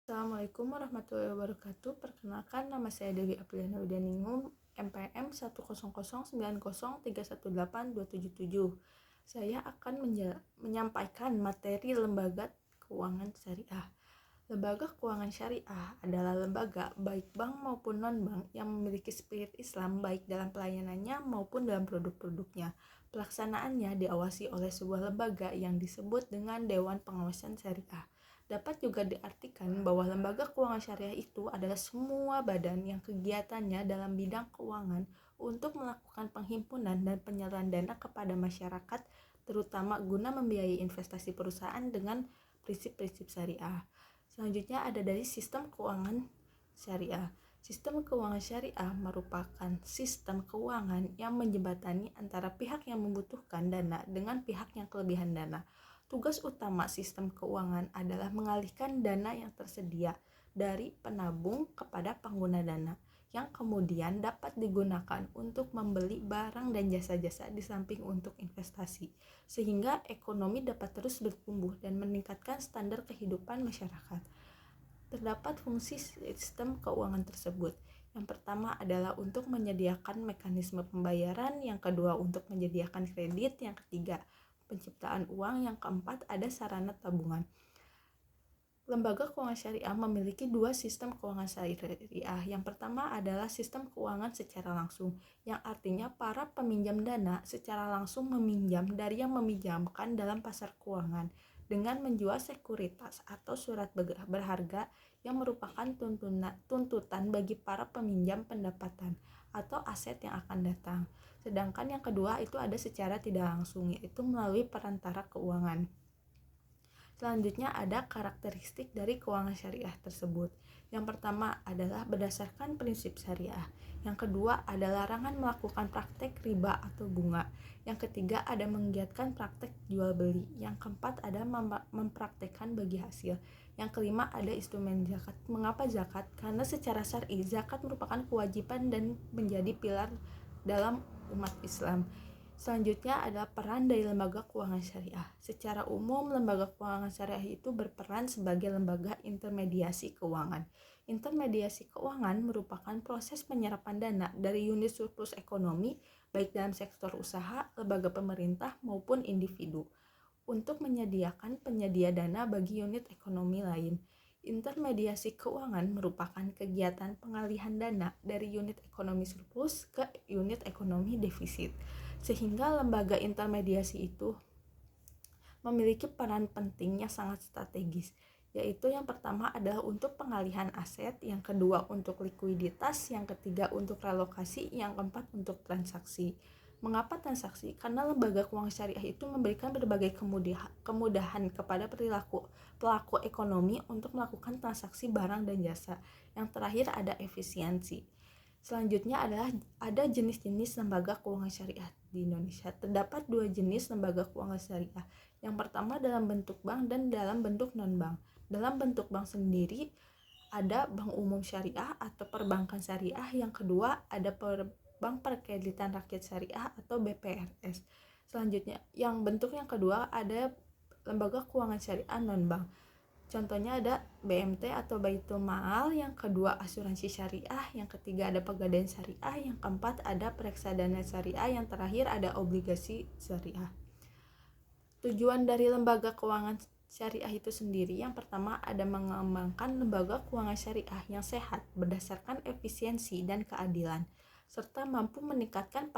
Assalamualaikum warahmatullahi wabarakatuh. Perkenalkan, nama saya Dewi Apriliana Widaningrum, MPM 10090931827. Saya akan menyampaikan materi lembaga keuangan syariah. Lembaga keuangan syariah adalah lembaga baik bank maupun non-bank yang memiliki spirit Islam baik dalam pelayanannya maupun dalam produk-produknya. Pelaksanaannya diawasi oleh sebuah lembaga yang disebut dengan Dewan Pengawasan Syariah. Dapat juga diartikan bahwa lembaga keuangan syariah itu adalah semua badan yang kegiatannya dalam bidang keuangan untuk melakukan penghimpunan dan penyaluran dana kepada masyarakat, terutama guna membiayai investasi perusahaan dengan prinsip-prinsip syariah. Selanjutnya ada dari sistem keuangan syariah. Sistem keuangan syariah merupakan sistem keuangan yang menjembatani antara pihak yang membutuhkan dana dengan pihak yang kelebihan dana. Tugas utama sistem keuangan adalah mengalihkan dana yang tersedia dari penabung kepada pengguna dana, yang kemudian dapat digunakan untuk membeli barang dan jasa-jasa di samping untuk investasi, sehingga ekonomi dapat terus bertumbuh dan meningkatkan standar kehidupan masyarakat. Terdapat fungsi sistem keuangan tersebut. Yang pertama adalah untuk menyediakan mekanisme pembayaran, yang kedua untuk menyediakan kredit, yang ketiga penciptaan uang, yang keempat ada sarana tabungan. Lembaga keuangan syariah memiliki dua sistem keuangan syariah. Yang pertama adalah sistem keuangan secara langsung, yang artinya para peminjam dana secara langsung meminjam dari yang meminjamkan dalam pasar keuangan dengan menjual sekuritas atau surat berharga yang merupakan tuntutan bagi para peminjam pendapatan atau aset yang akan datang. Sedangkan yang kedua itu ada secara tidak langsung, yaitu melalui perantara keuangan. Selanjutnya ada karakteristik dari keuangan syariah tersebut. Yang pertama adalah berdasarkan prinsip syariah. Yang kedua ada larangan melakukan praktek riba atau bunga. Yang ketiga ada menggiatkan praktek jual beli. Yang keempat ada mempraktekkan bagi hasil. Yang kelima ada instrumen zakat. Mengapa zakat? Karena secara syar'i zakat merupakan kewajiban dan menjadi pilar dalam umat Islam. Selanjutnya adalah peran dari lembaga keuangan syariah. Secara umum, lembaga keuangan syariah itu berperan sebagai lembaga intermediasi keuangan. Intermediasi keuangan merupakan proses penyerapan dana dari unit surplus ekonomi, baik dalam sektor usaha, lembaga pemerintah, maupun individu, untuk menyediakan penyedia dana bagi unit ekonomi lain. Intermediasi keuangan merupakan kegiatan pengalihan dana dari unit ekonomi surplus ke unit ekonomi defisit, sehingga lembaga intermediasi itu memiliki peran penting yang sangat strategis, yaitu yang pertama adalah untuk pengalihan aset, yang kedua untuk likuiditas, yang ketiga untuk relokasi, yang keempat untuk transaksi. Mengapa transaksi? Karena lembaga keuangan syariah itu memberikan berbagai kemudahan kepada pelaku ekonomi untuk melakukan transaksi barang dan jasa. Yang terakhir ada efisiensi. Selanjutnya adalah ada jenis-jenis lembaga keuangan syariah di Indonesia. Terdapat dua jenis lembaga keuangan syariah. Yang pertama dalam bentuk bank dan dalam bentuk non-bank. Dalam bentuk bank sendiri ada Bank Umum Syariah atau Perbankan Syariah. Yang kedua ada Bank Perkreditan Rakyat Syariah atau BPRS. Selanjutnya, yang bentuk yang kedua ada lembaga keuangan syariah non-bank. Contohnya ada BMT atau Baitul Maal, yang kedua asuransi syariah, yang ketiga ada pegadaian syariah, yang keempat ada reksadana syariah, yang terakhir ada obligasi syariah. Tujuan dari lembaga keuangan syariah itu sendiri, yang pertama ada mengembangkan lembaga keuangan syariah yang sehat berdasarkan efisiensi dan keadilan, serta mampu meningkatkan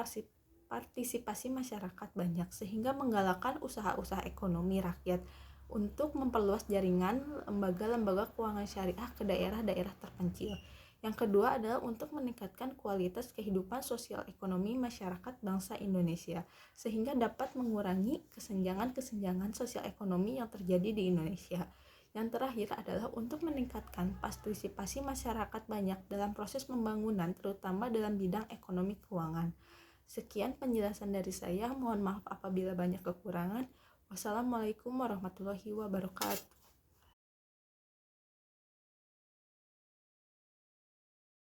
partisipasi masyarakat banyak sehingga menggalakkan usaha-usaha ekonomi rakyat untuk memperluas jaringan lembaga-lembaga keuangan syariah ke daerah-daerah terpencil. Yang kedua adalah untuk meningkatkan kualitas kehidupan sosial ekonomi masyarakat bangsa Indonesia sehingga dapat mengurangi kesenjangan sosial ekonomi yang terjadi di Indonesia. Yang terakhir adalah untuk meningkatkan partisipasi masyarakat banyak dalam proses pembangunan, terutama dalam bidang ekonomi keuangan. Sekian penjelasan dari saya, mohon maaf apabila banyak kekurangan. Wassalamualaikum warahmatullahi wabarakatuh.